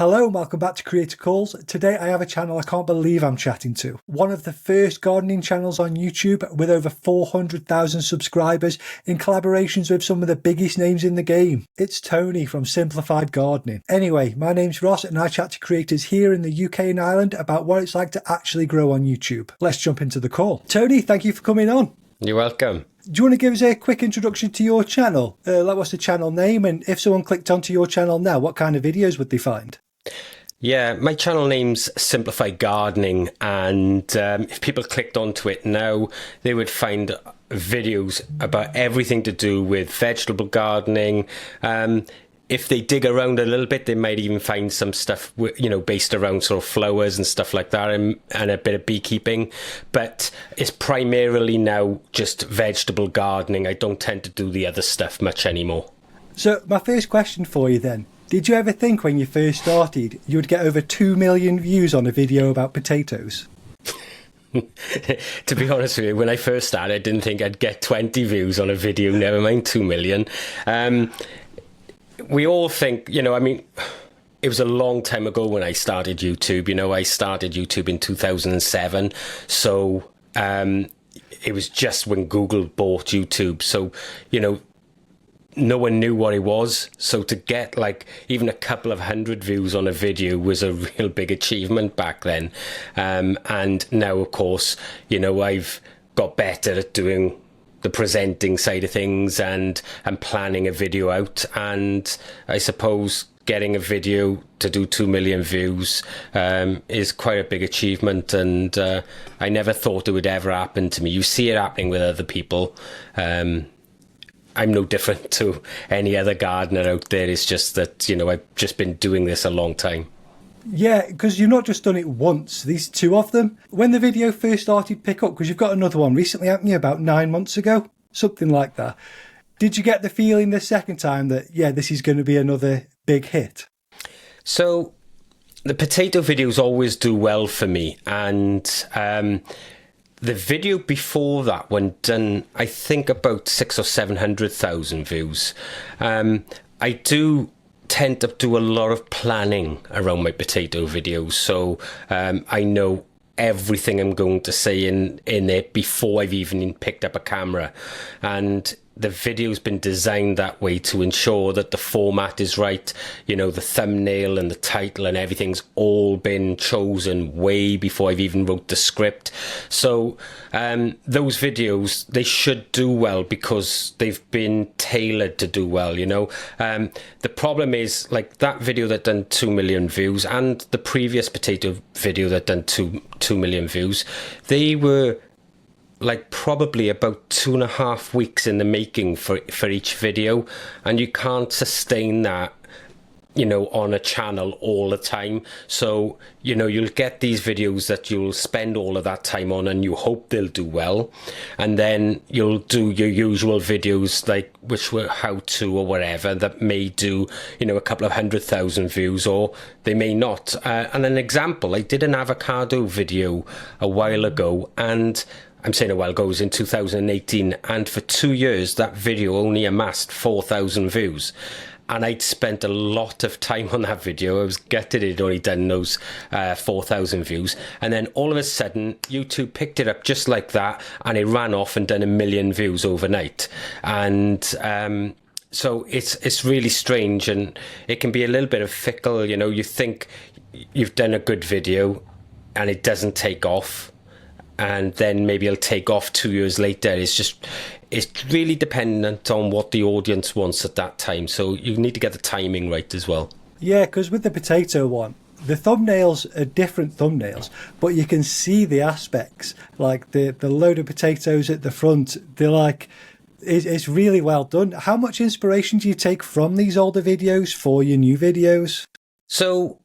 Hello and welcome back to Creator Calls. Today I have a channel I can't believe I'm chatting to. One of the first gardening channels on YouTube with over 400,000 subscribers in collaborations with some of the biggest names in the game. It's Tony from Simplified Gardening. Anyway, my name's Ross and I chat to creators here in the UK and Ireland about what it's like to actually grow on YouTube. Let's jump into the call. Tony, thank you for coming on. You're welcome. Do you want to give us a quick introduction to your channel? Like what's the channel name, and if someone clicked onto your channel now, what kind of videos would they find? Yeah, my channel name's Simplified Gardening, and if people clicked onto it now, they would find videos about everything to do with vegetable gardening. If they dig around a little bit, they might even find some stuff, based around sort of flowers and stuff like that, and a bit of beekeeping. But it's primarily now just vegetable gardening. I don't tend to do the other stuff much anymore. So my first question for you then, did you ever think when you first started you would get over 2 million views on a video about potatoes? To be honest with you, when I first started, I didn't think I'd get 20 views on a video, never mind 2 million. We all think, it was a long time ago when I started YouTube. I started YouTube in 2007. So it was just when Google bought YouTube. So, no one knew what it was. So to get even a couple of hundred views on a video was a real big achievement back then. And now, of course, I've got better at doing the presenting side of things and planning a video out. And I suppose getting a video to do 2 million views is quite a big achievement. And I never thought it would ever happen to me. You see it happening with other people. I'm no different to any other gardener out there. It's just that, I've just been doing this a long time. Yeah, because you've not just done it once, these two of them. When the video first started to pick up, because you've got another one recently, haven't you, about 9 months ago? Something like that. Did you get the feeling the second time that, this is going to be another big hit? So the potato videos always do well for me. And the video before that one done, I think, about 600,000 or 700,000 views. I do tend to do a lot of planning around my potato videos, so I know everything I'm going to say in it before I've even picked up a camera, and the video's been designed that way to ensure that the format is right. The thumbnail and the title and everything's all been chosen way before I've even wrote the script. So those videos, they should do well because they've been tailored to do well, The problem is, that video that done 2 million views and the previous potato video that done 2 million views, they were probably about 2.5 weeks in the making for each video, and you can't sustain that on a channel all the time. So you'll get these videos that you'll spend all of that time on and you hope they'll do well, and then you'll do your usual videos which were how to or whatever that may do a couple of 100,000 views, or they may not. And an example, I did an avocado video a while ago, and I'm saying a while ago, it was in 2018, and for 2 years that video only amassed 4,000 views. And I'd spent a lot of time on that video. I was gutted it'd only done those 4,000 views. And then all of a sudden, YouTube picked it up just like that, and it ran off and done 1 million views overnight. And so it's really strange, and it can be a little bit of fickle. You think you've done a good video, and it doesn't take off. And then maybe it'll take off 2 years later. It's really dependent on what the audience wants at that time. So you need to get the timing right as well. Yeah, because with the potato one, the thumbnails are different thumbnails, but you can see the aspects, like the load of potatoes at the front. They're it's really well done. How much inspiration do you take from these older videos for your new videos? So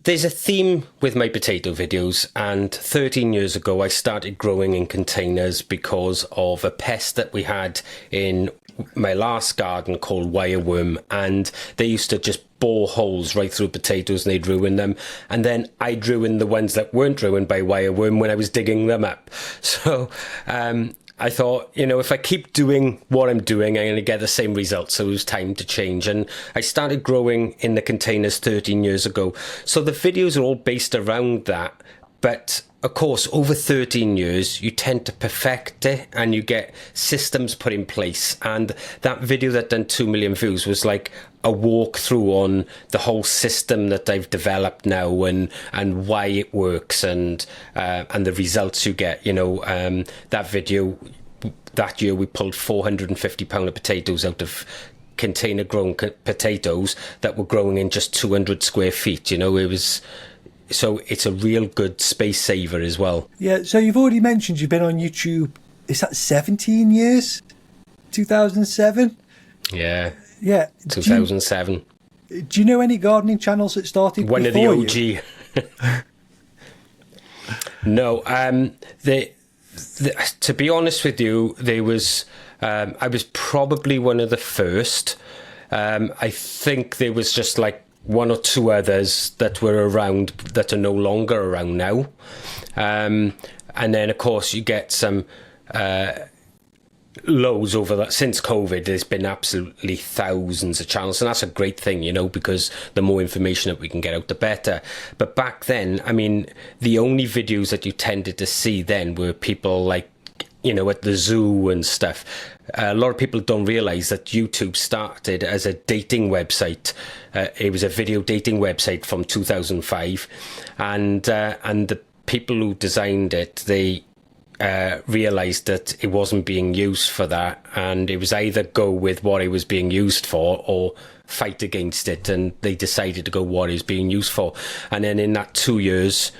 there's a theme with my potato videos, and 13 years ago I started growing in containers because of a pest that we had in my last garden called wireworm, and they used to just bore holes right through potatoes and they'd ruin them, and then I'd ruin the ones that weren't ruined by wireworm when I was digging them up. So I thought, you know, if I keep doing what I'm doing, I'm going to get the same results. So it was time to change. And I started growing in the containers 13 years ago. So the videos are all based around that. But of course, over 13 years, you tend to perfect it and you get systems put in place. And that video that done 2 million views was like a walkthrough on the whole system that I've developed now and why it works and the results you get. You know, that video, that year we pulled 450 pound of potatoes out of container grown potatoes that were growing in just 200 square feet. You know, it was... So it's a real good space saver as well. Yeah, so you've already mentioned you've been on YouTube, is that 17 years? 2007? Yeah. Yeah. 2007. Do you know any gardening channels that started One of the OG. you? No. To be honest with you, there was... I was probably one of the first. I think there was just like one or two others that were around that are no longer around now. And then, of course, you get some loads over that. Since COVID, there's been absolutely thousands of channels. And that's a great thing, you know, because the more information that we can get out, the better. But back then, I mean, the only videos that you tended to see then were people like, you know, at the zoo and stuff. A lot of people don't realize that YouTube started as a dating website. It was a video dating website from 2005. And the people who designed it, they realized that it wasn't being used for that. And it was either go with what it was being used for or fight against it. And they decided to go what it was being used for. And then in that 2 years,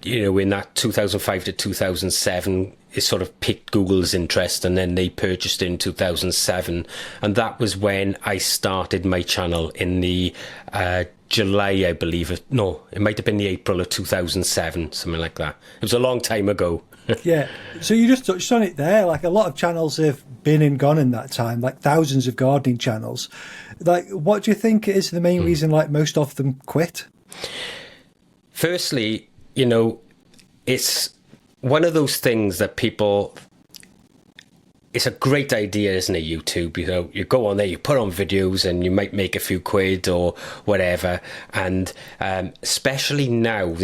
you know, in that 2005 to 2007, it sort of piqued Google's interest, and then they purchased it in 2007. And that was when I started my channel in the July, I believe. No, it might have been the April of 2007, something like that. It was a long time ago. Yeah. So you just touched on it there. Like, a lot of channels have been and gone in that time, like thousands of gardening channels. Like, what do you think is the main reason, like, most of them quit? Firstly, you know, it's one of those things that people... It's a great idea, isn't it, YouTube? You know, you go on there, you put on videos and you might make a few quid or whatever. And especially now,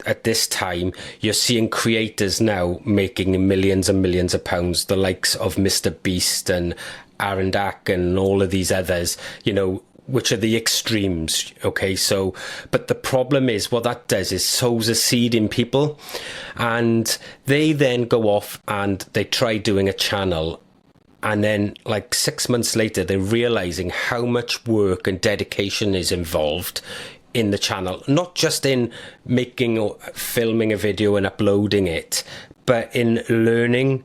at this time, you're seeing creators now making millions and millions of pounds, the likes of Mr. Beast and Aaron Dack and all of these others, you know, which are the extremes. Okay, so, but the problem is what that does is sows a seed in people, and they then go off and they try doing a channel, and then like 6 months later they're realizing how much work and dedication is involved in the channel, not just in making or filming a video and uploading it, but in learning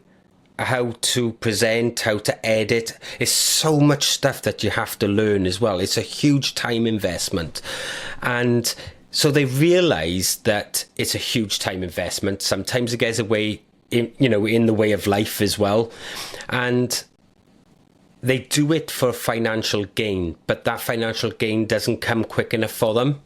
how to present, how to edit. It's so much stuff that you have to learn as well. It's a huge time investment. And so they realize that it's a huge time investment. Sometimes it gets away, in the way of life as well. And they do it for financial gain, but that financial gain doesn't come quick enough for them.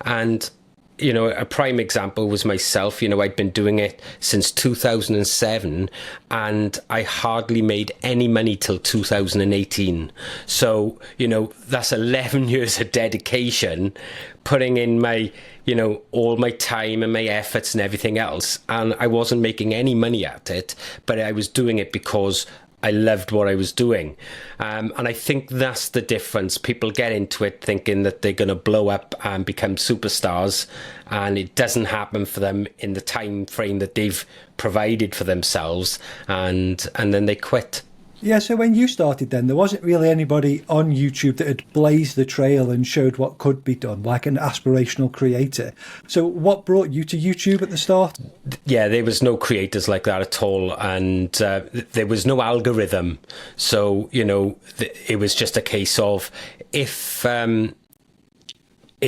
And you know, a prime example was myself. You know, I'd been doing it since 2007 and I hardly made any money till 2018. So, you know, that's 11 years of dedication, putting in my, you know, all my time and my efforts and everything else. And I wasn't making any money at it, but I was doing it because I loved what I was doing. And I think that's the difference. People get into it thinking that they're going to blow up and become superstars, and it doesn't happen for them in the time frame that they've provided for themselves, and then they quit. Yeah, so when you started then, there wasn't really anybody on YouTube that had blazed the trail and showed what could be done, like an aspirational creator. So what brought you to YouTube at the start? Yeah, there was no creators like that at all. And there was no algorithm. So, you know, it was just a case of if it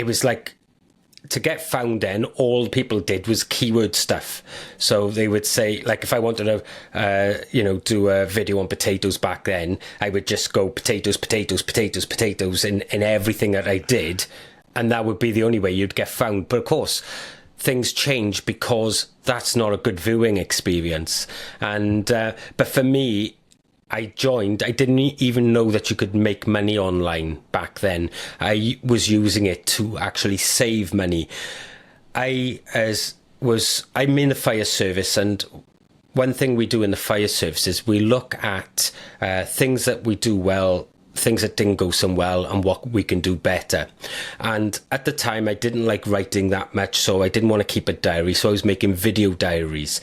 was like, to get found then, all people did was keyword stuff. So they would say, like, if I wanted to, do a video on potatoes back then, I would just go potatoes, potatoes, potatoes, potatoes in everything that I did. And that would be the only way you'd get found. But of course, things change because that's not a good viewing experience. And but for me, I didn't even know that you could make money online back then. I was using it to actually save money. I'm in the fire service, and one thing we do in the fire service is we look at things that we do well, things that didn't go so well, and what we can do better. And at the time, I didn't like writing that much, so I didn't want to keep a diary, so I was making video diaries.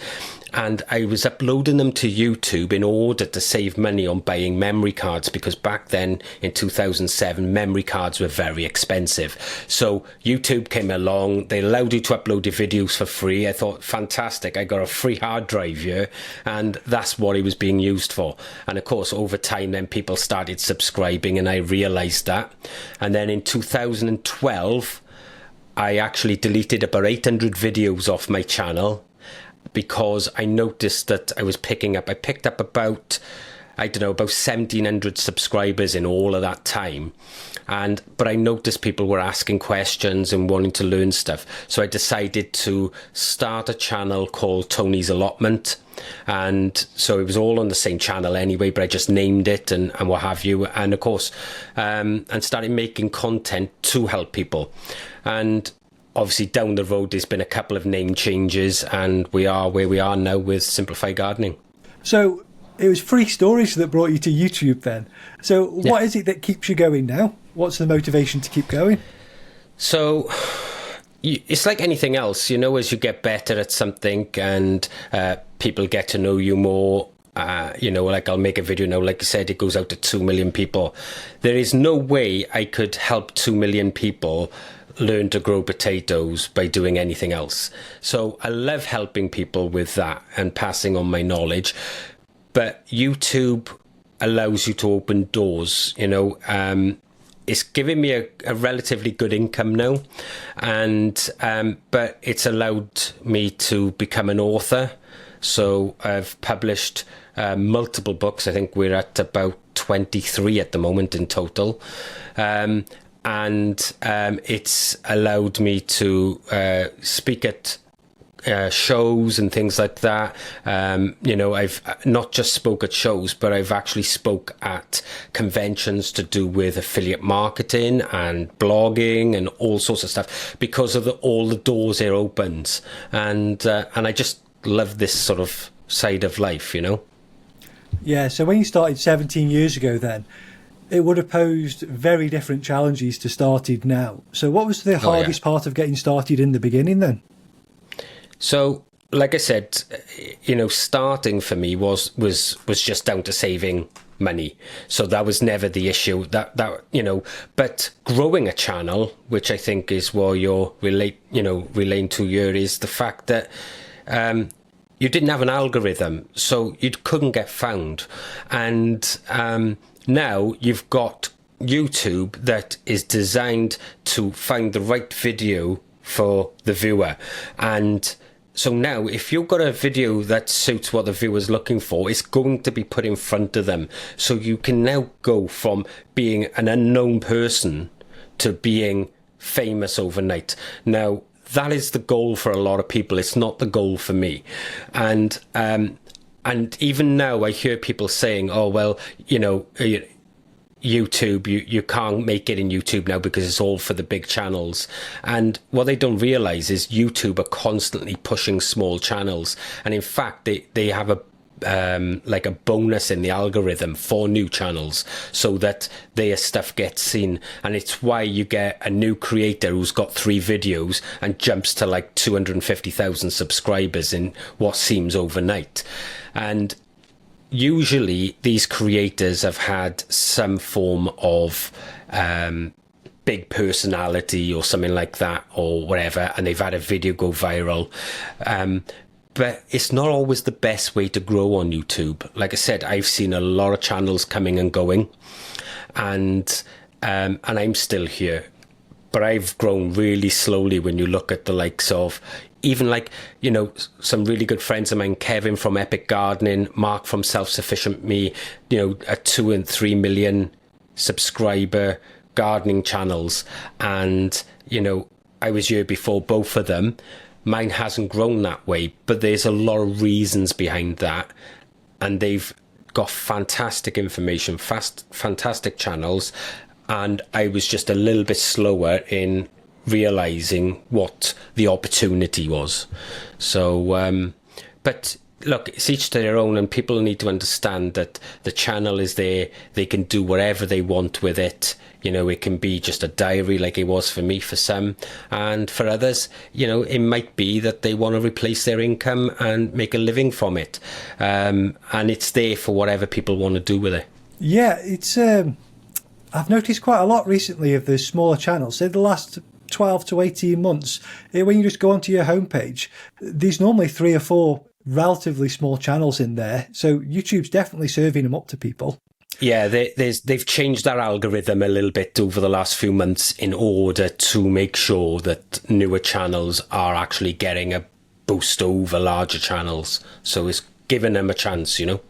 And I was uploading them to YouTube in order to save money on buying memory cards, because back then in 2007 memory cards were very expensive. So YouTube came along, they allowed you to upload your videos for free. I thought, fantastic, I got a free hard drive here, and that's what it was being used for. And of course, over time then people started subscribing, and I realized that. And then in 2012 I actually deleted about 800 videos off my channel, because I noticed that I picked up about 1,700 subscribers in all of that time. But I noticed people were asking questions and wanting to learn stuff. So I decided to start a channel called Tony's Allotment. And so it was all on the same channel anyway, but I just named it and what have you. And of course, and started making content to help people. And obviously down the road there's been a couple of name changes, and we are where we are now with Simplify Gardening. So it was free storage that brought you to YouTube then. So what is it that keeps you going now? What's the motivation to keep going? So it's like anything else, as you get better at something and people get to know you more. Like I'll make a video now, like I said, it goes out to 2 million people. There is no way I could help 2 million people learn to grow potatoes by doing anything else. So I love helping people with that and passing on my knowledge. But YouTube allows you to open doors, it's giving me a relatively good income now, and but it's allowed me to become an author. So I've published multiple books. I think we're at about 23 at the moment in total. And it's allowed me to speak at shows and things like that. I've not just spoke at shows, but I've actually spoke at conventions to do with affiliate marketing and blogging and all sorts of stuff, because of all the doors it opens. And I just love this sort of side of life, Yeah, so when you started 17 years ago then, it would have posed very different challenges to started now. So what was the hardest part of getting started in the beginning then? So, like I said, starting for me was just down to saving money. So that was never the issue. But growing a channel, which I think is what you're relaying to here, is the fact that you didn't have an algorithm, so you couldn't get found. And now you've got YouTube that is designed to find the right video for the viewer. And so now if you've got a video that suits what the viewer's looking for, it's going to be put in front of them. So you can now go from being an unknown person to being famous overnight. Now, that is the goal for a lot of people. It's not the goal for me. And even now I hear people saying, oh, well, YouTube, you can't make it in YouTube now because it's all for the big channels. And what they don't realize is YouTube are constantly pushing small channels. And in fact, they have a bonus in the algorithm for new channels so that their stuff gets seen. And it's why you get a new creator who's got 3 videos and jumps to like 250,000 subscribers in what seems overnight. And usually these creators have had some form of big personality or something like that or whatever, and they've had a video go viral. But it's not always the best way to grow on YouTube. Like I said, I've seen a lot of channels coming and going, and I'm still here. But I've grown really slowly when you look at the likes of even some really good friends of mine, Kevin from Epic Gardening, Mark from Self-Sufficient Me, a 2 and 3 million subscriber gardening channels. And, I was here before both of them. mine hasn't grown that way, but there's a lot of reasons behind that, and they've got fantastic information, fantastic channels, and I was just a little bit slower in realizing what the opportunity was. So, but look, it's each to their own, and people need to understand that the channel is there. They can do whatever they want with it. You know, it can be just a diary like it was for me for some, and for others, you know, it might be that they want to replace their income and make a living from it. And it's there for whatever people want to do with it. Yeah, it's I've noticed quite a lot recently of the smaller channels. Say the last 12 to 18 months, when you just go onto your homepage, there's normally 3 or 4 relatively small channels in there. So YouTube's definitely serving them up to people. Yeah, they've changed their algorithm a little bit over the last few months in order to make sure that newer channels are actually getting a boost over larger channels. So it's giving them a chance, you know?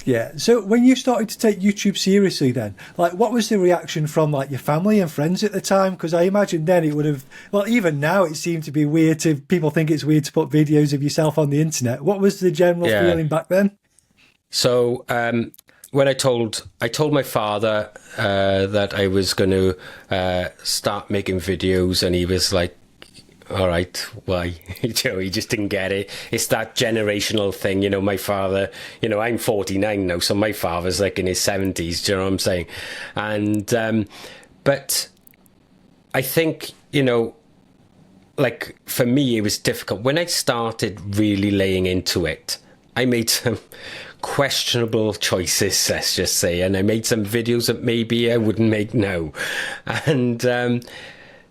Yeah. So when you started to take YouTube seriously then, like what was the reaction from like your family and friends at the time? Because I imagine then it would have, well, even now it seemed to be weird to, people think it's weird to put videos of yourself on the internet. What was the general feeling back then? So, when I told my father that I was going to start making videos, and he was like, all right, why? You know, he just didn't get it. It's that generational thing, you know. My father, you know, I'm 49 now, so my father's like in his 70s, do you know what I'm saying? And but I think, you know, like for me it was difficult when I started really laying into it. I made some questionable choices, let's just say, and I made some videos that maybe I wouldn't make now. And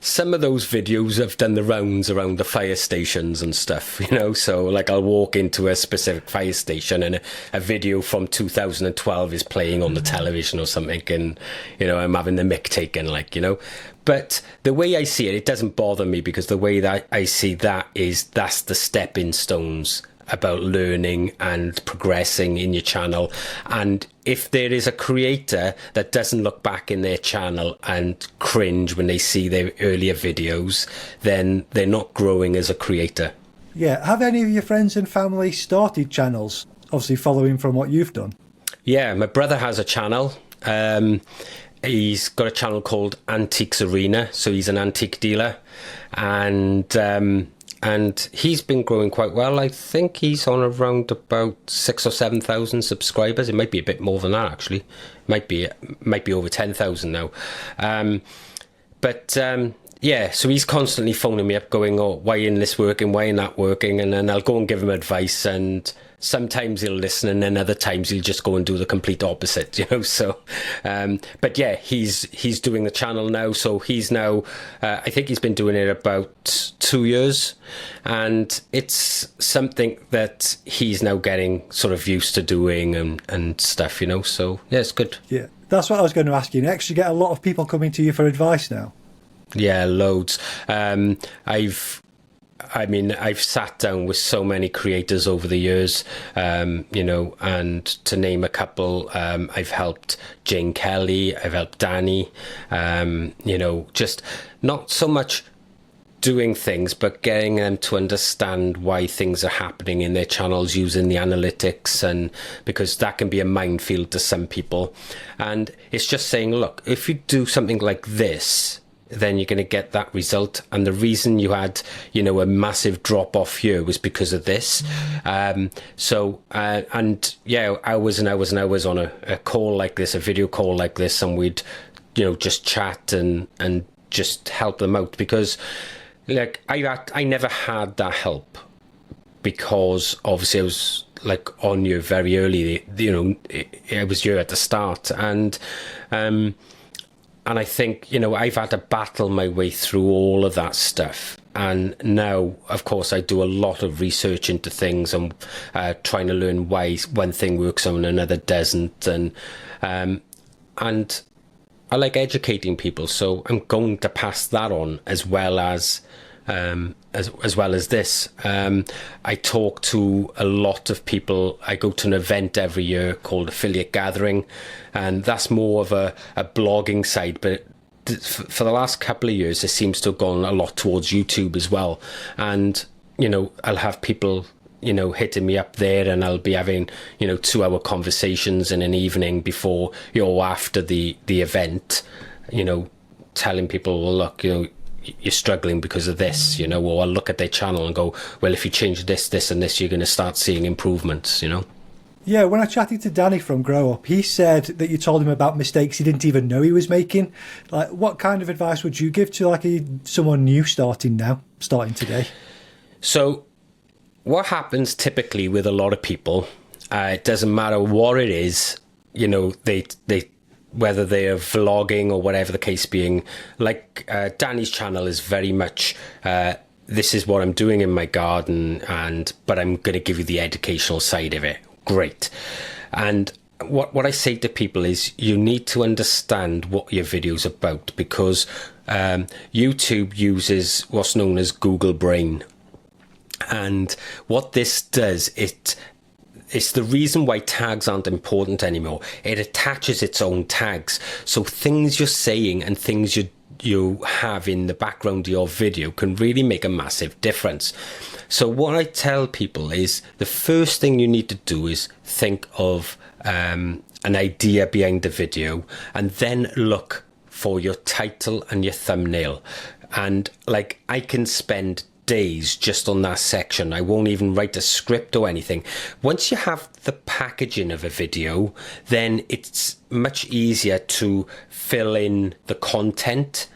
some of those videos have done the rounds around the fire stations and stuff, you know. So like I'll walk into a specific fire station and a video from 2012 is playing on the television or something, and, you know, I'm having the mic taken, like, you know. But the way I see it, it doesn't bother me, because the way that I see that is that's the stepping stones about learning and progressing in your channel. And if there is a creator that doesn't look back in their channel and cringe when they see their earlier videos, then they're not growing as a creator. Yeah. Have any of your friends and family started channels, obviously following from what you've done? Yeah, my brother has a channel. He's got a channel called Antiques Arena, so he's an antique dealer, and he's been growing quite well. I think he's on around about 6,000 or 7,000 subscribers. It might be a bit more than that, actually. Might be over 10,000 now. Yeah, so he's constantly phoning me up going, oh, why isn't this working? Why isn't that working? And then I'll go and give him advice, and sometimes he'll listen, and then other times he'll just go and do the complete opposite, you know. So, but yeah, he's doing the channel now. So he's now, I think he's been doing it about 2 years, and it's something that he's now getting sort of used to doing and stuff, you know. So yeah, it's good. Yeah, that's what I was going to ask you next. You get a lot of people coming to you for advice now. Yeah, loads. I've sat down with so many creators over the years, you know, and to name a couple, I've helped Jane Kelly, I've helped Danny, you know, just not so much doing things, but getting them to understand why things are happening in their channels using the analytics, and because that can be a minefield to some people. And it's just saying, look, if you do something like this, then you're going to get that result. And the reason you had, you know, a massive drop off here was because of this. And yeah, hours and hours and hours on a call like this, a video call like this, and we'd, you know, just chat and just help them out, because like I never had that help, because obviously I was like on you very early, you know, I was here at the start, and I think, you know, I've had to battle my way through all of that stuff. And now, of course, I do a lot of research into things and trying to learn why one thing works and another doesn't. And I like educating people, so I'm going to pass that on as well as this. I talk to a lot of people. I go to an event every year called Affiliate Gathering, and that's more of a blogging side, but for the last couple of years it seems to have gone a lot towards YouTube as well. And I'll have people, hitting me up there, and I'll be having, 2-hour conversations in an evening before, after the event, telling people, well, look, you're struggling because of this, or I'll look at their channel and go, well, if you change this, this and this, you're going to start seeing improvements, Yeah, when I chatted to Danny from Grow Up, he said that you told him about mistakes he didn't even know he was making. Like, what kind of advice would you give to someone new starting today? So what happens typically with a lot of people, it doesn't matter what it is, they whether they're vlogging or whatever the case being, like Danny's channel is very much, this is what I'm doing in my garden, but I'm going to give you the educational side of it. Great. And what I say to people is you need to understand what your video's about, because YouTube uses what's known as Google Brain. And what this does, it's the reason why tags aren't important anymore. It attaches its own tags. So things you're saying and things you have in the background of your video can really make a massive difference. So what I tell people is the first thing you need to do is think of an idea behind the video, and then look for your title and your thumbnail. And like, I can spend days just on that section. I won't even write a script or anything. Once you have the packaging of a video, then it's much easier to fill in the content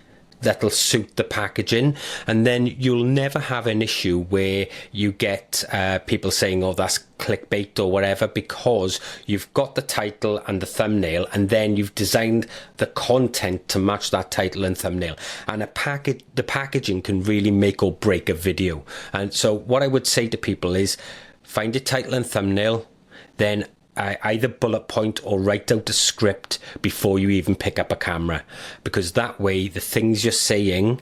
that'll suit the packaging, and then you'll never have an issue where you get people saying, oh, that's clickbait or whatever, because you've got the title and the thumbnail, and then you've designed the content to match that title and thumbnail. And the packaging can really make or break a video. And so what I would say to people is find your title and thumbnail, then either bullet point or write out a script before you even pick up a camera, because that way the things you're saying,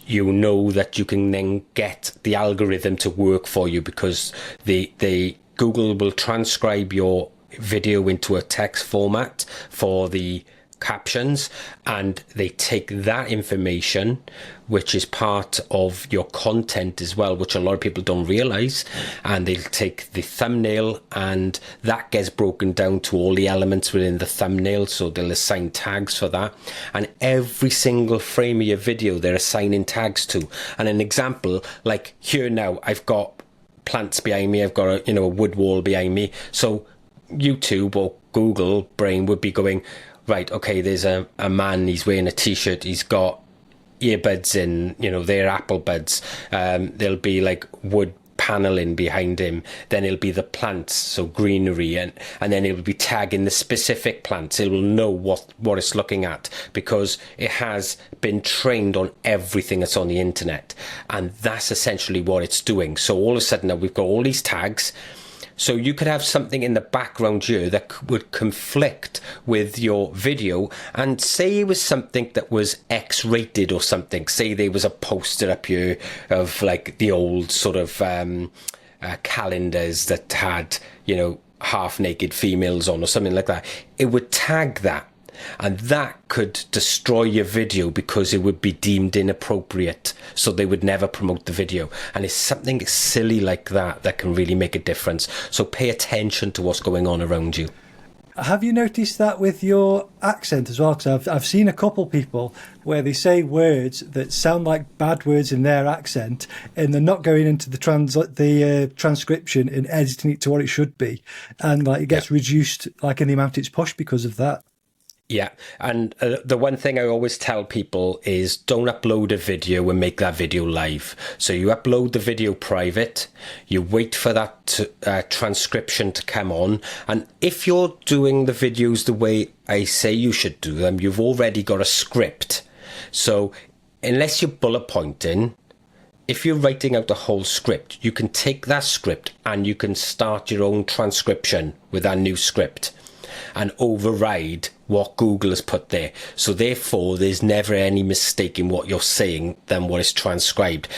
that you can then get the algorithm to work for you, because the Google will transcribe your video into a text format for the captions, and they take that information, which is part of your content as well, which a lot of people don't realize, and they'll take the thumbnail, and that gets broken down to all the elements within the thumbnail, so they'll assign tags for that, and every single frame of your video they're assigning tags to. And an example, like here now, I've got plants behind me, I've got a wood wall behind me, so YouTube or Google Brain would be going, right, okay, there's a man, he's wearing a t-shirt, he's got earbuds in, they're Apple buds. There'll be like wood paneling behind him. Then it'll be the plants, so greenery, and then it'll be tagging the specific plants. It will know what it's looking at, because it has been trained on everything that's on the internet. And that's essentially what it's doing. So all of a sudden now we've got all these tags. So you could have something in the background here that would conflict with your video, and say it was something that was X-rated or something. Say there was a poster up here of like the old sort of calendars that had, half-naked females on or something like that. It would tag that. And that could destroy your video because it would be deemed inappropriate, so they would never promote the video. And it's something silly like that can really make a difference. So pay attention to what's going on around you. Have you noticed that with your accent as well? Because I've seen a couple people where they say words that sound like bad words in their accent, and they're not going into the transcription and editing it to what it should be, and like it gets reduced like in the amount it's pushed because of that. Yeah, and the one thing I always tell people is don't upload a video and make that video live. So you upload the video private, you wait for that transcription to come on, and if you're doing the videos the way I say you should do them, you've already got a script. So unless you're bullet pointing, if you're writing out the whole script, you can take that script and you can start your own transcription with that new script and override what Google has put there. So therefore, there's never any mistake in what you're saying than what is transcribed.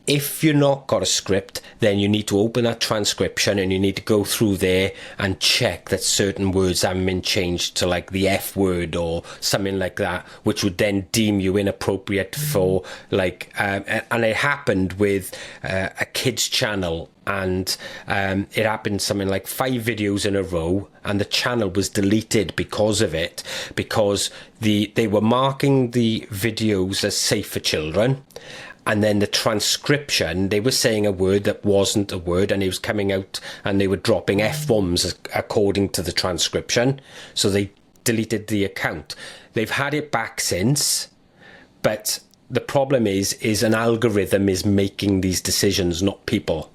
if you're not got a script, then you need to open that transcription and you need to go through there and check that certain words haven't been changed to like the F word or something like that, which would then deem you inappropriate for like, and it happened with a kid's channel. And it happened something like 5 videos in a row, and the channel was deleted because of it, because they were marking the videos as safe for children. And then the transcription, they were saying a word that wasn't a word, and it was coming out and they were dropping F-bombs according to the transcription. So they deleted the account. They've had it back since, but the problem is an algorithm is making these decisions, not people.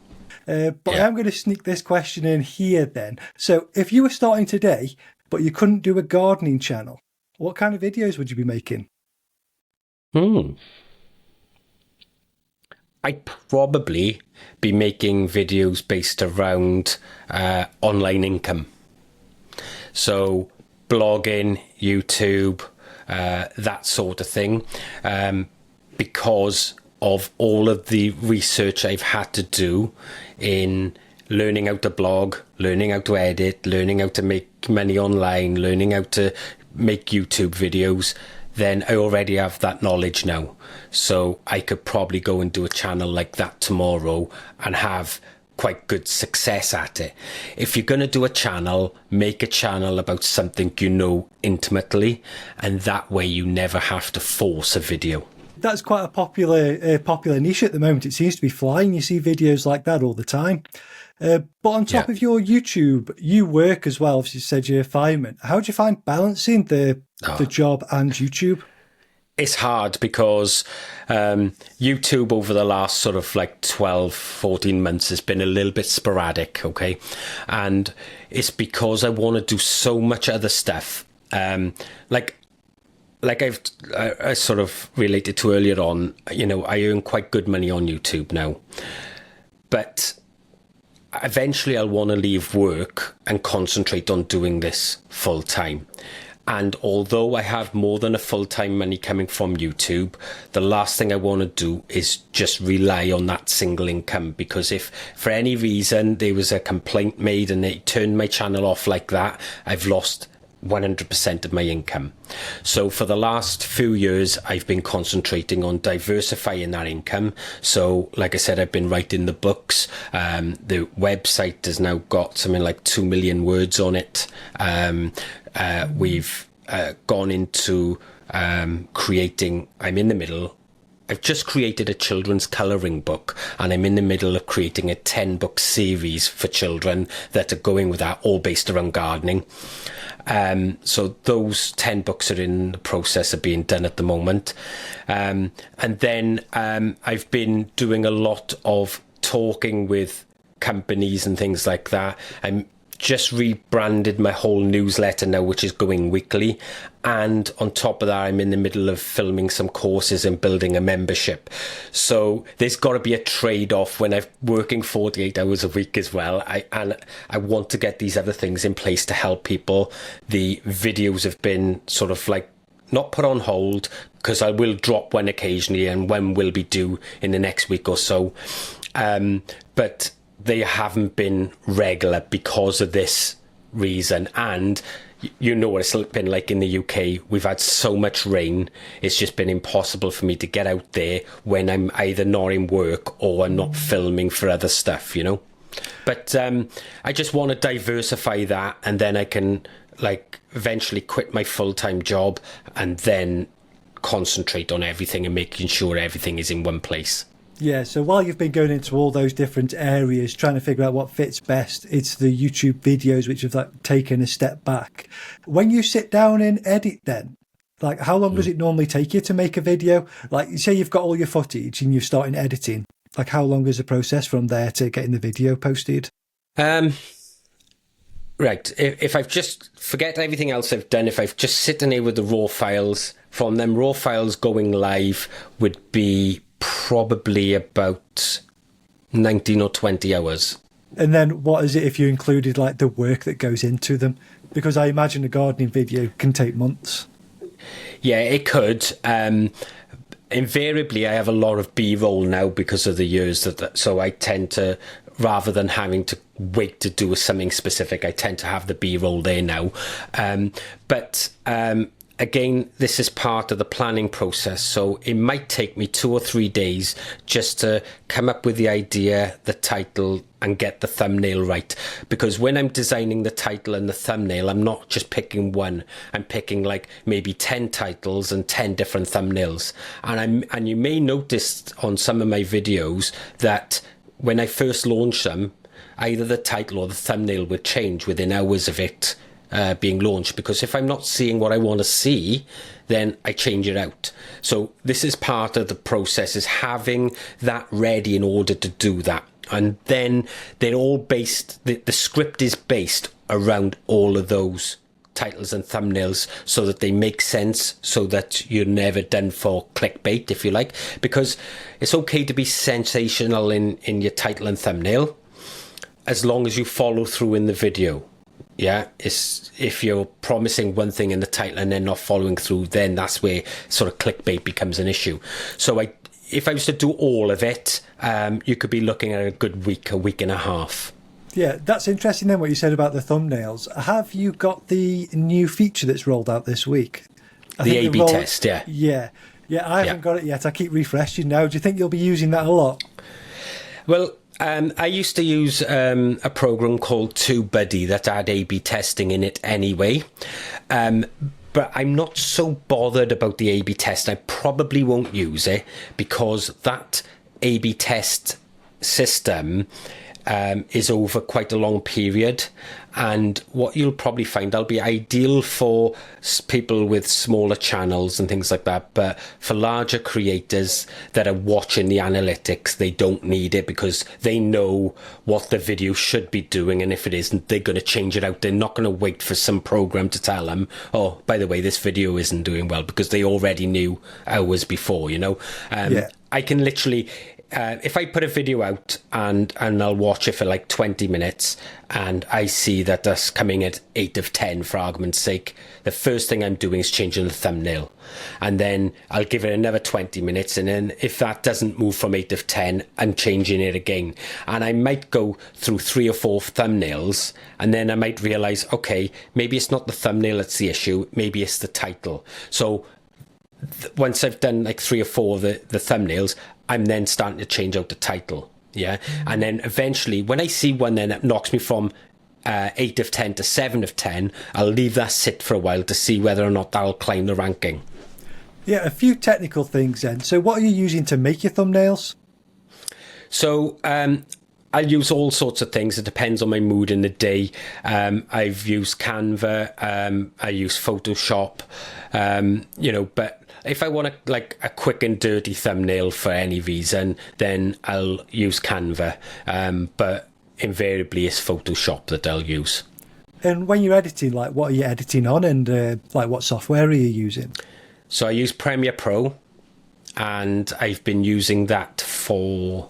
But I am going to sneak this question in here then. So if you were starting today, but you couldn't do a gardening channel, what kind of videos would you be making? I'd probably be making videos based around online income. So blogging, YouTube, that sort of thing. Because of all of the research I've had to do in learning how to blog, learning how to edit, learning how to make money online, learning how to make YouTube videos, then I already have that knowledge now. So I could probably go and do a channel like that tomorrow and have quite good success at it. If you're going to do a channel, make a channel about something you know intimately, and that way you never have to force a video. That's quite a popular niche at the moment. It seems to be flying. You see videos like that all the time. But on top of your YouTube, you work as well. Obviously, you said you're a fireman. How do you find balancing the job and YouTube? It's hard because YouTube over the last sort of like 12, 14 months has been a little bit sporadic, okay? And it's because I want to do so much other stuff. Like I sort of related to earlier on, you know, I earn quite good money on YouTube now. But eventually I'll want to leave work and concentrate on doing this full time. And although I have more than a full-time money coming from YouTube, the last thing I want to do is just rely on that single income, because if for any reason there was a complaint made and they turned my channel off like that, I've lost 100% of my income. So for the last few years, I've been concentrating on diversifying that income. So like I said, I've been writing the books. The website has now got something like 2 million words on it. We've gone into creating, I've just created a children's colouring book, and I'm in the middle of creating a 10-book series for children that are going with that, all based around gardening. So those 10 books are in the process of being done at the moment. And then I've been doing a lot of talking with companies and things like that. I'm just rebranded my whole newsletter now, which is going weekly. And on top of that, I'm in the middle of filming some courses and building a membership. So there's got to be a trade-off when I'm working 48 hours a week as well. I want to get these other things in place to help people. The videos have been sort of like not put on hold, because I will drop one occasionally, and one will be due in the next week or so. But they haven't been regular because of this reason. And you know what it's been like in the UK. We've had so much rain. It's just been impossible for me to get out there when I'm either not in work or I'm not filming for other stuff, you know. But I just want to diversify that, and then I can like eventually quit my full-time job and then concentrate on everything and making sure everything is in one place. Yeah, so while you've been going into all those different areas, trying to figure out what fits best, it's the YouTube videos which have like taken a step back. When you sit down and edit then, like how long does it normally take you to make a video? Like say you've got all your footage and you're starting editing, like how long is the process from there to getting the video posted? Right, if I've just forget everything else I've done, if I've just sitting here with the raw files, from them raw files going live would be probably about 19 or 20 hours. And then what is it if you included like the work that goes into them? Because I imagine a gardening video can take months. Yeah, it could. invariably I have a lot of B-roll now because of the years so I tend to, rather than having to wait to do something specific, I tend to have the B-roll there now. But again, this is part of the planning process, so it might take me 2 or 3 days just to come up with the idea, the title, and get the thumbnail right. Because when I'm designing the title and the thumbnail, I'm not just picking one. I'm picking like maybe 10 titles and 10 different thumbnails. And you may notice on some of my videos that when I first launch them, either the title or the thumbnail would change within hours of it being launched, because if I'm not seeing what I want to see, then I change it out. So this is part of the process, is having that ready in order to do that. And then they're all based, the script is based around all of those titles and thumbnails, so that they make sense, so that you're never done for clickbait, if you like. Because it's okay to be sensational in your title and thumbnail, as long as you follow through in the video. Yeah, it's, if you're promising one thing in the title and then not following through, then that's where sort of clickbait becomes an issue. So if I was to do all of it, you could be looking at a good week, a week and a half. Yeah, that's interesting then what you said about the thumbnails. Have you got the new feature that's rolled out this week? The A/B test, yeah. Yeah, I haven't got it yet. I keep refreshing now. Do you think you'll be using that a lot? Well, I used to use a program called TubeBuddy that had A/B testing in it anyway. But I'm not so bothered about the A/B test. I probably won't use it, because that A/B test system is over quite a long period, and what you'll probably find, that'll be ideal for people with smaller channels and things like that, but for larger creators that are watching the analytics, they don't need it, because they know what the video should be doing, and if it isn't, they're going to change it out. They're not going to wait for some program to tell them, oh, by the way, this video isn't doing well, because they already knew hours before, you know. I can literally, if I put a video out and I'll watch it for like 20 minutes and I see that that's coming at 8 of 10 for argument's sake, the first thing I'm doing is changing the thumbnail, and then I'll give it another 20 minutes, and then if that doesn't move from 8 of 10, I'm changing it again. And I might go through 3 or 4 thumbnails, and then I might realize, okay, maybe it's not the thumbnail that's the issue, maybe it's the title. So once I've done like 3 or 4 of the thumbnails, I'm then starting to change out the title. Yeah. And then eventually, when I see one then that knocks me from 8 of 10 to 7 of 10, I'll leave that sit for a while to see whether or not that'll climb the ranking. Yeah, a few technical things then. So what are you using to make your thumbnails? So I'll use all sorts of things. It depends on my mood in the day. I've used Canva. I use Photoshop. But if I want like a quick and dirty thumbnail for any reason, then I'll use Canva. But invariably, it's Photoshop that I'll use. And when you're editing, like, what are you editing on, and like what software are you using? So I use Premiere Pro, and I've been using that for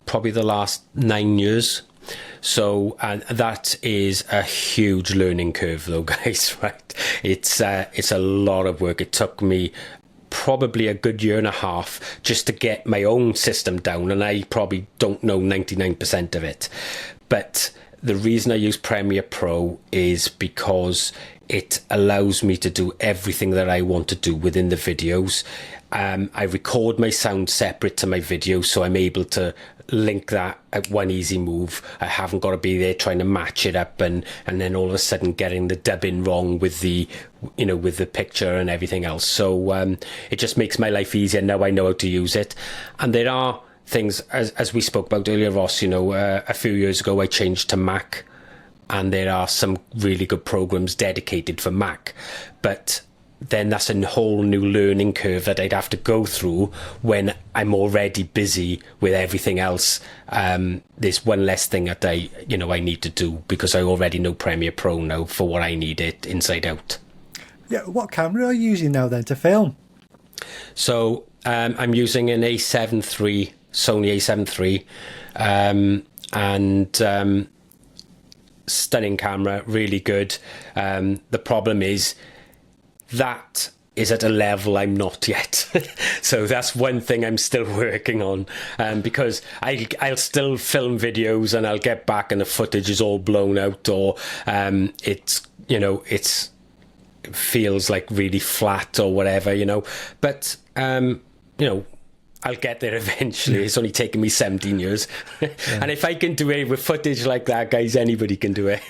probably the last 9 years. So, and that is a huge learning curve though, guys, right? It's a lot of work. It took me probably a good year and a half just to get my own system down, and I probably don't know 99% of it. But the reason I use Premiere Pro is because it allows me to do everything that I want to do within the videos. I record my sound separate to my video, so I'm able to link that at one easy move. I haven't got to be there trying to match it up and then all of a sudden getting the dubbing wrong with the with the picture and everything else. So it just makes my life easier. Now I know how to use it. And there are things, as we spoke about earlier, Ross, a few years ago I changed to Mac, and there are some really good programs dedicated for Mac, but then that's a whole new learning curve that I'd have to go through when I'm already busy with everything else. There's one less thing that I need to do, because I already know Premiere Pro now for what I need it inside out. Yeah, what camera are you using now then to film? So I'm using an A7 III, Sony A7 III, and stunning camera, really good. The problem is that is at a level I'm not yet. So that's one thing I'm still working on, because I'll still film videos and I'll get back and the footage is all blown out, or it feels like really flat or whatever, but I'll get there eventually. It's only taken me 17 years. Yeah. And if I can do it with footage like that, guys, anybody can do it.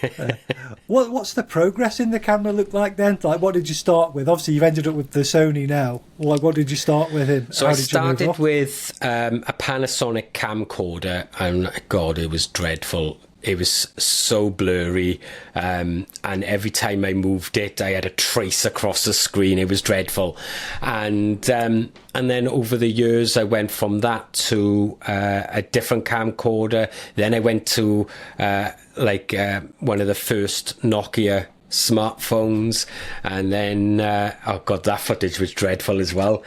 What's the progress in the camera look like then? Like, what did you start with? Obviously, you've ended up with the Sony now. Like, what did you start with? And so I started with a Panasonic camcorder, and God, it was dreadful. It was so blurry, and every time I moved it, I had a trace across the screen. It was dreadful, and then over the years, I went from that to a different camcorder. Then I went to one of the first Nokia smartphones, and then oh God, that footage was dreadful as well.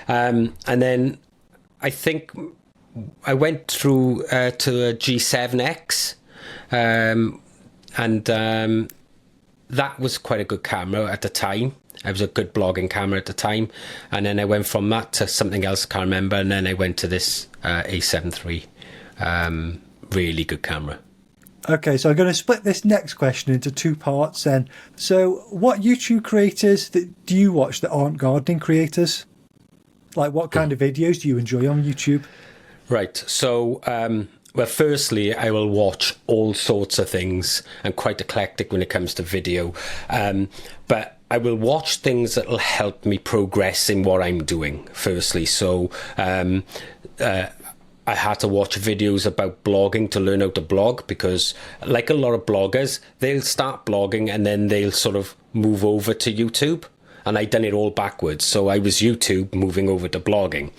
And then I think I went through to a G7X. That was quite a good camera at the time. It was a good blogging camera at the time, and then I went from that to something else I can't remember, and then I went to this A7 III. Really good camera. Okay, so I'm going to split this next question into two parts then. So what YouTube creators do you watch that aren't gardening creators? Like, what kind of videos do you enjoy on YouTube? Right, so well, firstly, I will watch all sorts of things. I'm quite eclectic when it comes to video. But I will watch things that will help me progress in what I'm doing, firstly. So I had to watch videos about blogging to learn how to blog, because like a lot of bloggers, they'll start blogging and then they'll sort of move over to YouTube. And I'd done it all backwards. So I was YouTube moving over to blogging.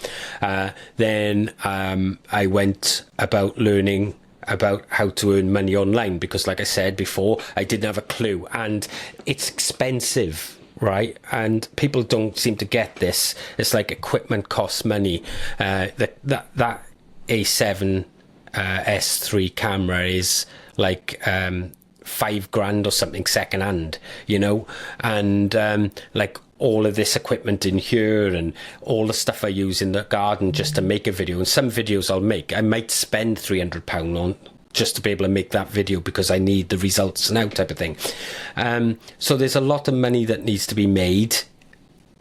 Then I went about learning about how to earn money online, because like I said before, I didn't have a clue. And it's expensive, right? And people don't seem to get this. It's like equipment costs money. That A7 S3 camera is like $5,000 or something secondhand, and like all of this equipment in here and all the stuff I use in the garden just to make a video. And some videos I might spend £300 on just to be able to make that video, because I need the results now, type of thing. So there's a lot of money that needs to be made,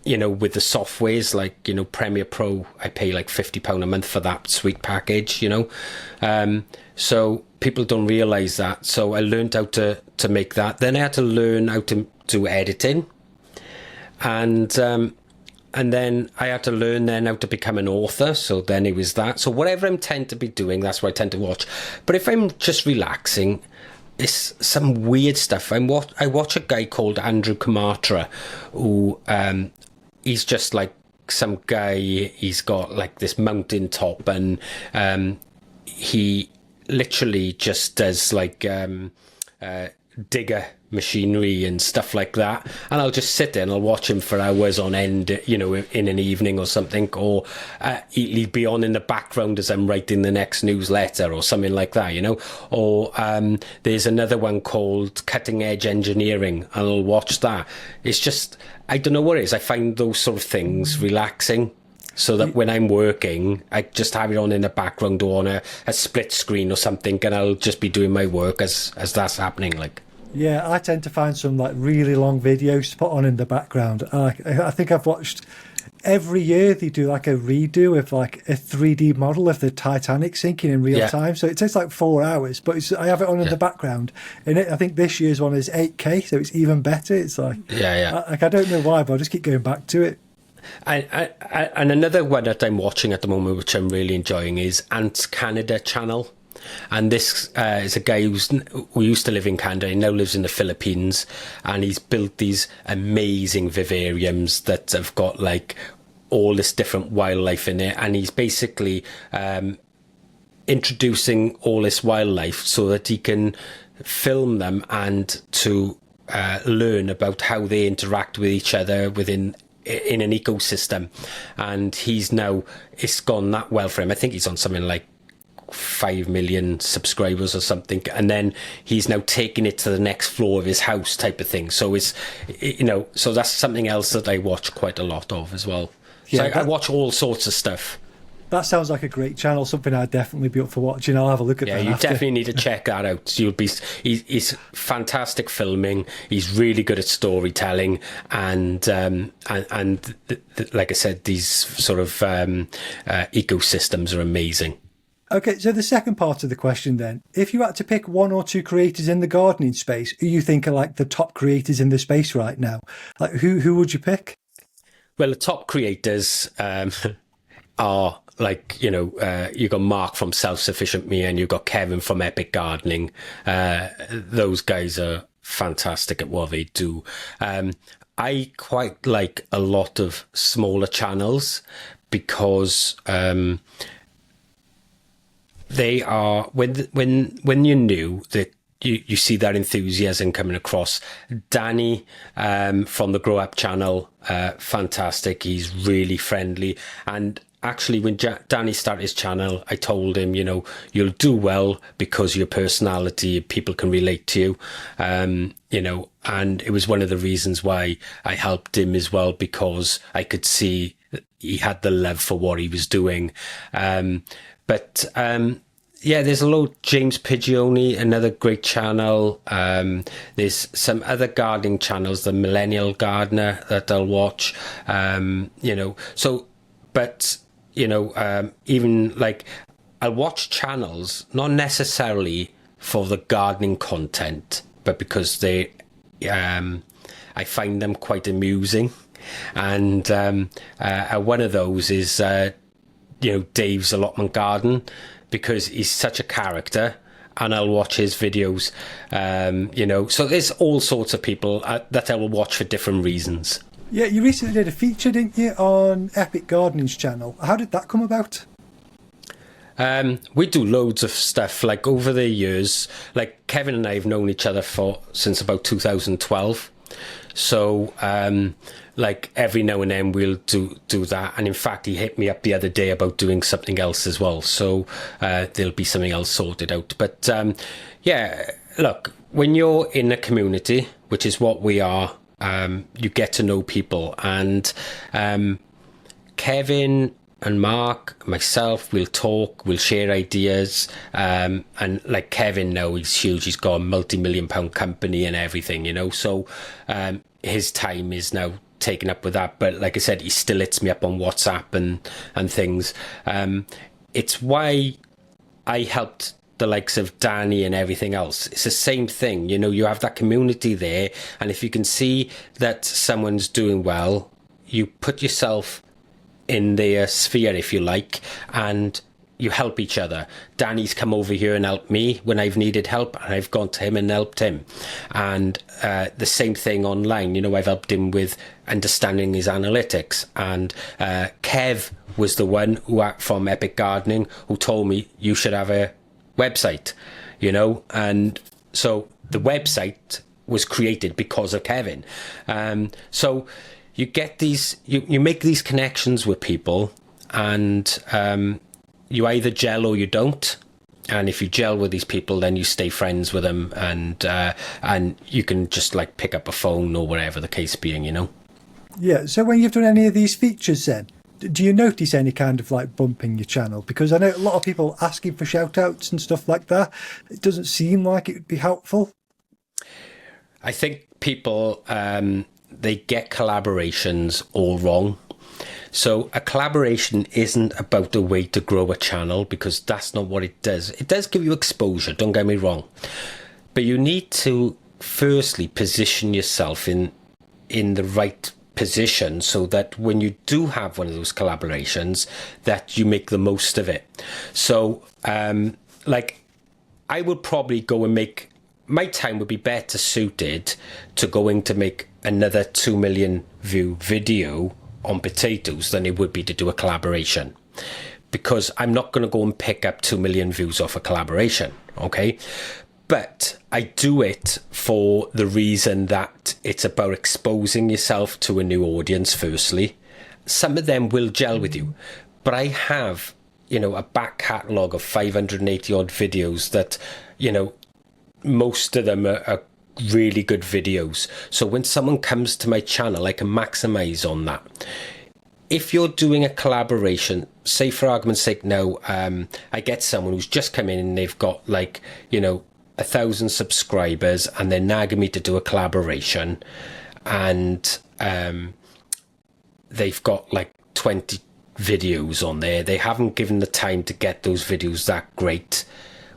with the softwares like, Premiere Pro. I pay like £50 a month for that sweet package, so people don't realize that. So I learned how to make that. Then I had to learn how to do editing, and then I had to learn then how to become an author. So then it was that. So whatever I tend to be doing, that's what I tend to watch. But if I'm just relaxing, it's some weird stuff. I watch a guy called Andrew Kamatra, who he's just like some guy. He's got like this mountain top, and he literally just does like digger machinery and stuff like that, and I'll just sit there and I'll watch him for hours on end, in an evening or something, or he'll be on in the background as I'm writing the next newsletter or something like that, or there's another one called Cutting Edge Engineering, and I'll watch that. It's just, I don't know what it is, I find those sort of things relaxing, so that when I'm working, I just have it on in the background or on a split screen or something, and I'll just be doing my work as that's happening. Like, yeah, I tend to find some like really long videos to put on in the background. I think I've watched every year they do like a redo of like a 3D model of the Titanic sinking in real time. So it takes like 4 hours, but I have it on in the background. And I think this year's one is 8K, so it's even better. It's like, I don't know why, but I just keep going back to it. And another one that I'm watching at the moment, which I'm really enjoying, is Ants Canada channel. And this is a guy who used to live in Canada. He now lives in the Philippines, and he's built these amazing vivariums that have got like all this different wildlife in it. And he's basically introducing all this wildlife so that he can film them and to learn about how they interact with each other in an ecosystem. And it's gone that well for him. I think he's on something like 5 million subscribers or something, and then he's now taking it to the next floor of his house type of thing. So so that's something else that I watch quite a lot of as well. Yeah, so I watch all sorts of stuff. That sounds like a great channel, something I'd definitely be up for watching. I'll have a look at that. Yeah, you definitely need to check that out. He's fantastic filming. He's really good at storytelling, and like I said, these sort of ecosystems are amazing. Okay, so the second part of the question then, if you had to pick one or two creators in the gardening space who you think are like the top creators in the space right now, like who would you pick? Well, the top creators are like, you got Mark from Self Sufficient Me, and you've got Kevin from Epic Gardening. Those guys are fantastic at what they do. I quite like a lot of smaller channels because they are, when you're new, that you see that enthusiasm coming across. Danny from the Grow Up channel, fantastic. He's really friendly. And actually, when Danny started his channel, I told him, you'll do well because your personality, people can relate to you, and it was one of the reasons why I helped him as well, because I could see he had the love for what he was doing. Yeah, there's a lot. James Pigioni, another great channel. There's some other gardening channels, the Millennial Gardener, that I'll watch. Even like I'll watch channels, not necessarily for the gardening content, but because I find them quite amusing. And one of those is, Dave's Allotment Garden, because he's such a character, and I'll watch his videos. So there's all sorts of people that I will watch for different reasons. Yeah, you recently did a feature, didn't you, on Epic Gardening's channel? How did that come about? We do loads of stuff, like over the years. Like Kevin and I have known each other since about 2012. So, like every now and then we'll do that. And in fact, he hit me up the other day about doing something else as well. So there'll be something else sorted out. But look, when you're in a community, which is what we are, you get to know people. And Kevin and Mark, myself, we'll talk, we'll share ideas. And like Kevin now, he's huge. He's got a multi-million-pound company and everything, So his time is now taken up with that. But like I said, he still hits me up on WhatsApp and things. It's why I helped the likes of Danny and everything else. It's the same thing. You have that community there. And if you can see that someone's doing well, you put yourself in their sphere, if you like, and you help each other. Danny's come over here and helped me when I've needed help, and I've gone to him and helped him. And the same thing online. I've helped him with understanding his analytics. And Kev was the one from Epic Gardening who told me you should have a website, and so the website was created because of Kevin. So you get these, you make these connections with people, and you either gel or you don't. And if you gel with these people, then you stay friends with them, and you can just like pick up a phone or whatever the case being, Yeah, so when you've done any of these features then, do you notice any kind of like bump in your channel? Because I know a lot of people asking for shout outs and stuff like that. It doesn't seem like it would be helpful. I think people, they get collaborations all wrong. So a collaboration isn't about the way to grow a channel, because that's not what it does. It does give you exposure, don't get me wrong. But you need to firstly position yourself in the right position, so that when you do have one of those collaborations, that you make the most of it. So like I would probably go and make, my time would be better suited to going to make another 2 million view video on potatoes than it would be to do a collaboration, because I'm not going to go and pick up 2 million views off a collaboration. Okay. But I do it for the reason that it's about exposing yourself to a new audience, firstly. Some of them will gel with you. But I have you know, a back catalogue of 580 odd videos that, you know, most of them are really good videos. So when someone comes to my channel, I can maximize on that. If you're doing a collaboration, say for argument's sake now, I get someone who's just come in and they've got like, you know, 1,000 subscribers and they're nagging me to do a collaboration, and they've got like 20 videos on there. They haven't given the time to get those videos that great.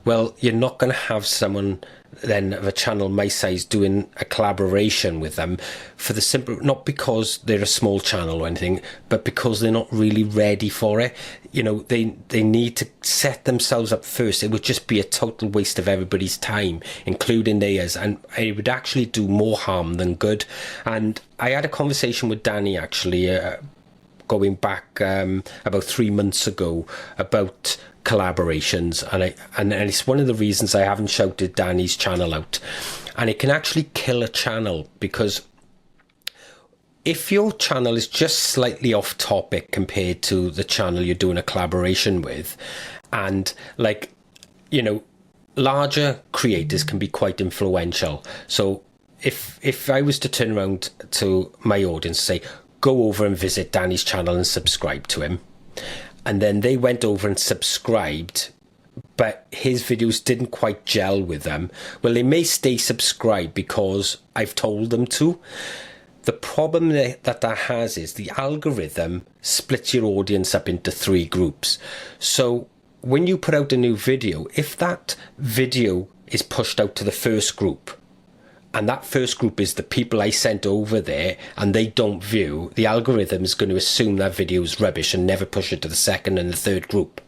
Well, you're not going to have someone then of a channel my size doing a collaboration with them, for the simple, not because they're a small channel or anything, but because they're not really ready for it. You know, they need to set themselves up first. It would just be a total waste of everybody's time, including theirs, and it would actually do more harm than good. And I had a conversation with Danny actually going back about 3 months ago about collaborations, and it's one of the reasons I haven't shouted Danny's channel out. And it can actually kill a channel, because if your channel is just slightly off topic compared to the channel you're doing a collaboration with, and like, you know, larger creators can be quite influential. So if I was to turn around to my audience and say, go over and visit Danny's channel and subscribe to him, and then they went over and subscribed, but his videos didn't quite gel with them, well, they may stay subscribed because I've told them to. The problem that has is the algorithm splits your audience up into 3 groups. So when you put out a new video, if that video is pushed out to the first group, and that first group is the people I sent over there, and they don't view, the algorithm is going to assume that video is rubbish and never push it to the second and the third group.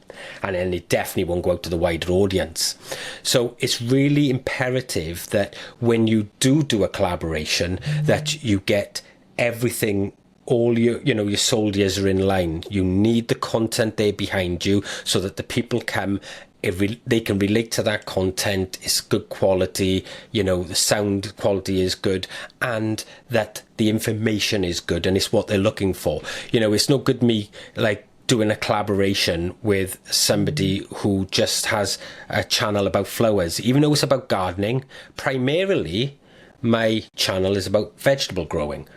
And then it definitely won't go out to the wider audience. So it's really imperative that when you do a collaboration, that you get everything, all your soldiers are in line. You need the content there behind you so that the people come, they can relate to that content. It's good quality, you know, the sound quality is good, and that the information is good, and it's what they're looking for. You know, it's no good me like doing a collaboration with somebody who just has a channel about flowers, even though it's about gardening. Primarily, my channel is about vegetable growing.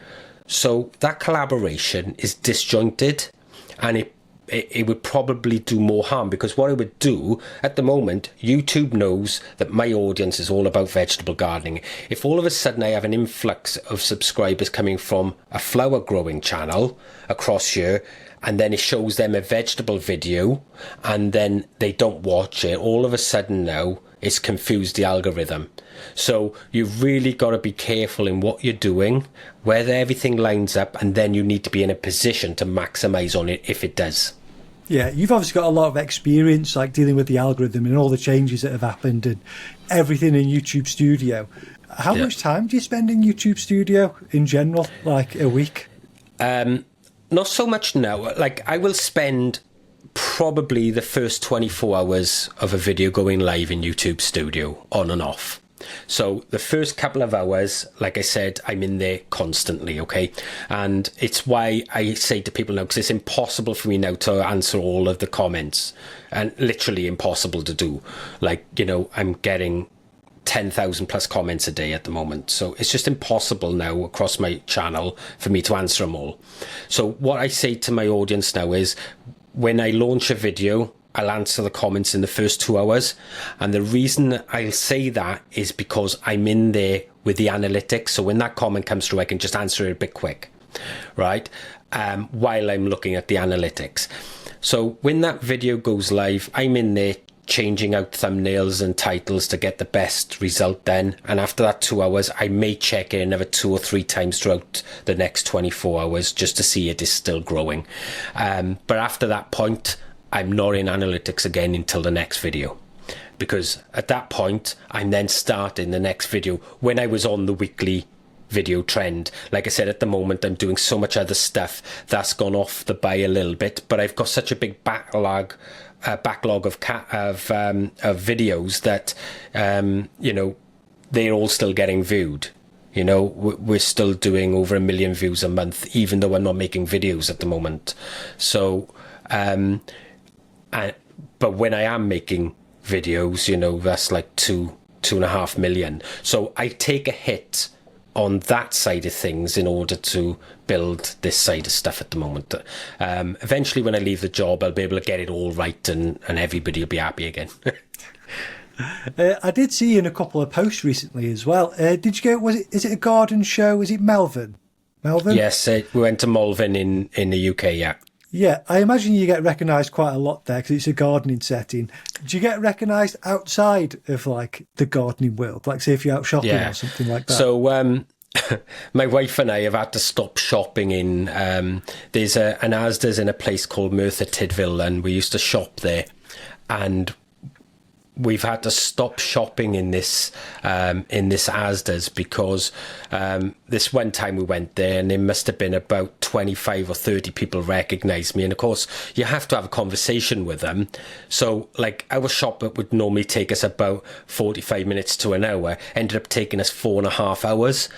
So that collaboration is disjointed, and it would probably do more harm, because what I would do at the moment, YouTube knows that my audience is all about vegetable gardening. If all of a sudden I have an influx of subscribers coming from a flower growing channel across here, and then it shows them a vegetable video, and then they don't watch it, all of a sudden now it's confused the algorithm. So you've really got to be careful in what you're doing, whether everything lines up, and then you need to be in a position to maximize on it if it does. Yeah, you've obviously got a lot of experience like dealing with the algorithm and all the changes that have happened and everything in YouTube Studio. How much time do you spend in YouTube Studio in general, like a week? Not so much now. Like, I will spend probably the first 24 hours of a video going live in YouTube Studio on and off. So the first couple of hours, like I said, I'm in there constantly, okay? And it's why I say to people now, because it's impossible for me now to answer all of the comments, and literally impossible to do. Like, you know, I'm getting 10,000 plus comments a day at the moment. So it's just impossible now across my channel for me to answer them all. So what I say to my audience now is, when I launch a video, I'll answer the comments in the first 2 hours. And the reason I'll say that is because I'm in there with the analytics. So when that comment comes through, I can just answer it a bit quick, right? While I'm looking at the analytics. So when that video goes live, I'm in there changing out thumbnails and titles to get the best result then. And after that 2 hours, I may check it another 2 or 3 times throughout the next 24 hours just to see it is still growing. But after that point, I'm not in analytics again until the next video, because at that point I'm then starting the next video when I was on the weekly video trend. Like I said, at the moment I'm doing so much other stuff that's gone off the by a little bit, but I've got such a big backlog of videos that you know, they're all still getting viewed. You know, we're still doing over 1 million views a month, even though I'm not making videos at the moment. So But when I am making videos, you know, that's like 2.5 million. So I take a hit on that side of things in order to build this side of stuff at the moment. Eventually, when I leave the job, I'll be able to get it all right, and everybody will be happy again. I did see you in a couple of posts recently as well. Did you go? Is it a garden show? Is it Melbourne? Melbourne? Yes, we went to Malvern in the UK. Yeah. Yeah, I imagine you get recognised quite a lot there because it's a gardening setting. Do you get recognised outside of like the gardening world? Like say if you're out shopping or something like that? So my wife and I have had to stop shopping in, there's an Asda's in a place called Merthyr Tydfil, and we used to shop there. And we've had to stop shopping in this Asda's because this one time we went there and there must have been about 25 or 30 people recognised me, and of course you have to have a conversation with them. So like our shop that would normally take us about 45 minutes to an hour ended up taking us 4.5 hours,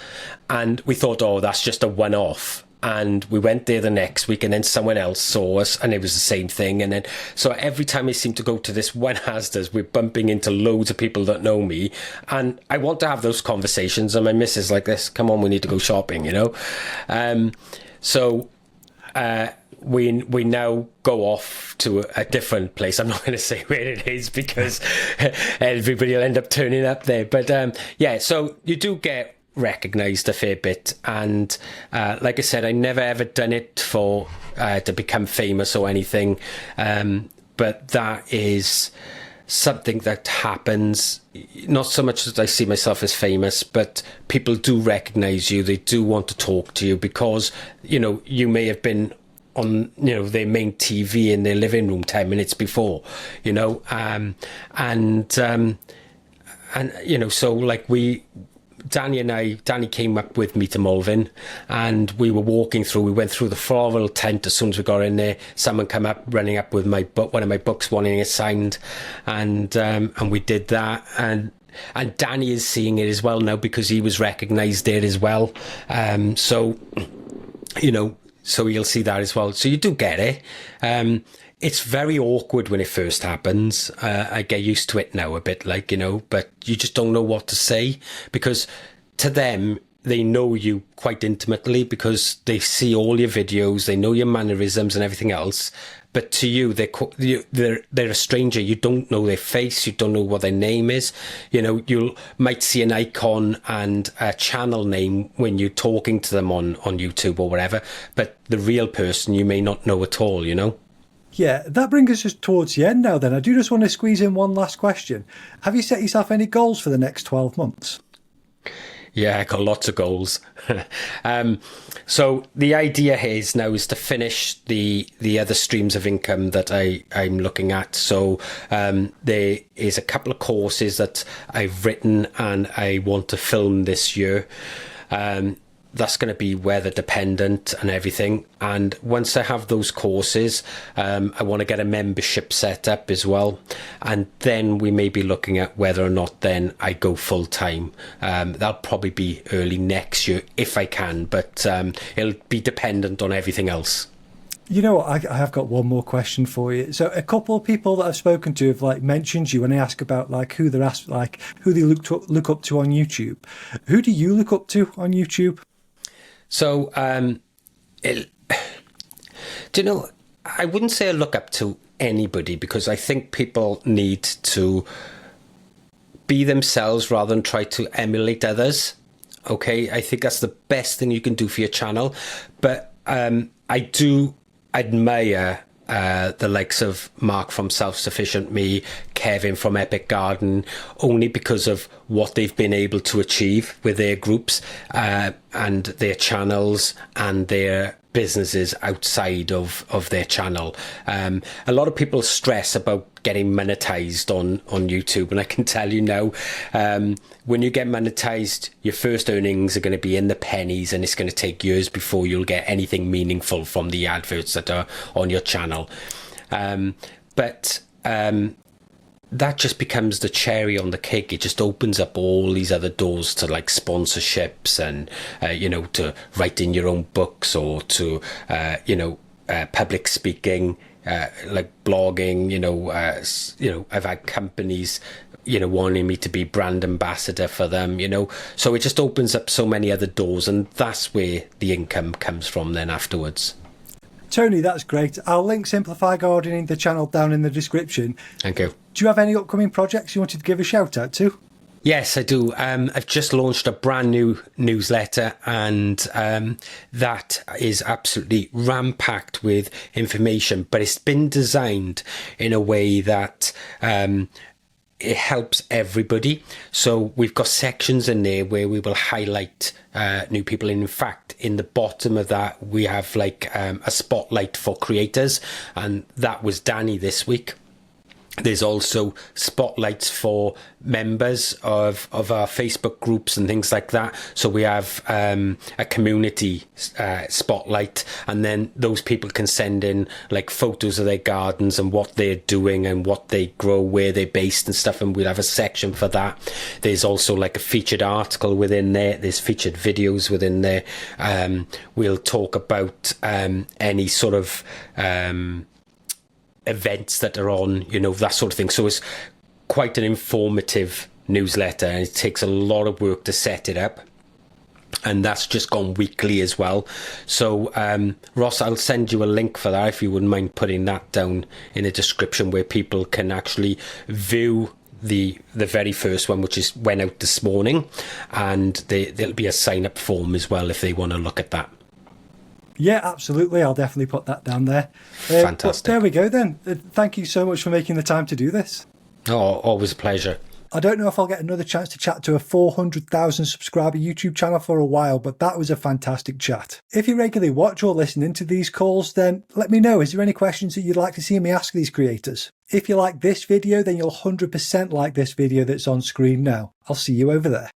and we thought, oh, that's just a one-off. And we went there the next week, and then someone else saw us, and it was the same thing. And then, so every time I seem to go to this one Asda's, we're bumping into loads of people that know me. And I want to have those conversations, and my missus like this, come on, we need to go shopping, you know? We now go off to a different place. I'm not going to say where it is because everybody will end up turning up there. But so you do get recognised a fair bit, and like I said, I never ever done it for to become famous or anything, but that is something that happens. Not so much that I see myself as famous, but people do recognise you. They do want to talk to you because, you know, you may have been on, you know, their main TV in their living room 10 minutes before, you know, and you know, so like Danny came up with me to Malvern, and we were walking through. We went through the floral tent as soon as we got in there. Someone came up running up with my book, one of my books, wanting it signed, and we did that. And Danny is seeing it as well now because he was recognised there as well. So you know, so you'll see that as well. So you do get it. It's very awkward when it first happens. I get used to it now a bit, like, you know, but you just don't know what to say because to them, they know you quite intimately because they see all your videos, they know your mannerisms and everything else. But to you, they're a stranger. You don't know their face. You don't know what their name is. You know, you might see an icon and a channel name when you're talking to them on YouTube or whatever. But the real person you may not know at all, you know? Yeah, that brings us just towards the end now then. I do just want to squeeze in one last question. Have you set yourself any goals for the next 12 months? Yeah, I got lots of goals. So the idea here is to finish the other streams of income that I'm looking at. So there is a couple of courses that I've written and I want to film this year. That's going to be weather dependent and everything. And once I have those courses, I want to get a membership set up as well. And then we may be looking at whether or not then I go full time. That'll probably be early next year if I can, but it'll be dependent on everything else. You know what, I have got one more question for you. So a couple of people that I've spoken to have like mentioned you when I ask about like who they're asked, like who they look up to on YouTube. Who do you look up to on YouTube? So, do you know, I wouldn't say I look up to anybody because I think people need to be themselves rather than try to emulate others. Okay, I think that's the best thing you can do for your channel. But I do admire the likes of Mark from Self-Sufficient Me, Kevin from Epic Garden, only because of what they've been able to achieve with their groups and their channels and their businesses outside of their channel. A lot of people stress about getting monetized on YouTube, and I can tell you now, when you get monetized, your first earnings are going to be in the pennies, and it's going to take years before you'll get anything meaningful from the adverts that are on your channel. But that just becomes the cherry on the cake. It just opens up all these other doors to like sponsorships and, you know, to writing your own books or to, public speaking. like blogging, I've had companies, wanting me to be brand ambassador for them, so it just opens up so many other doors, and that's where the income comes from then afterwards. Tony, that's great. I'll link Simplify Gardening, the channel, down in the description. Thank you. Do you have any upcoming projects you wanted to give a shout out to? Yes, I do. I've just launched a brand new newsletter, and that is absolutely ram-packed with information, but it's been designed in a way that it helps everybody. So we've got sections in there where we will highlight new people. In fact, in the bottom of that, we have like a spotlight for creators, and that was Danny this week. There's also spotlights for members of our Facebook groups and things like that. So we have a community spotlight, and then those people can send in like photos of their gardens and what they're doing and what they grow, where they're based and stuff, and we'll have a section for that. There's also like a featured article within there. There's featured videos within there. We'll talk about any sort of events that are on, that sort of thing. So it's quite an informative newsletter, and it takes a lot of work to set it up, and that's just gone weekly as well. So Ross, I'll send you a link for that if you wouldn't mind putting that down in the description, where people can actually view the very first one, which went out this morning, and there'll be a sign up form as well if they want to look at that. Yeah, absolutely. I'll definitely put that down there. Fantastic. There we go then. Thank you so much for making the time to do this. Oh, always a pleasure. I don't know if I'll get another chance to chat to a 400,000 subscriber YouTube channel for a while, but that was a fantastic chat. If you regularly watch or listen into these calls, then let me know. Is there any questions that you'd like to see me ask these creators? If you like this video, then you'll 100% like this video that's on screen now. I'll see you over there.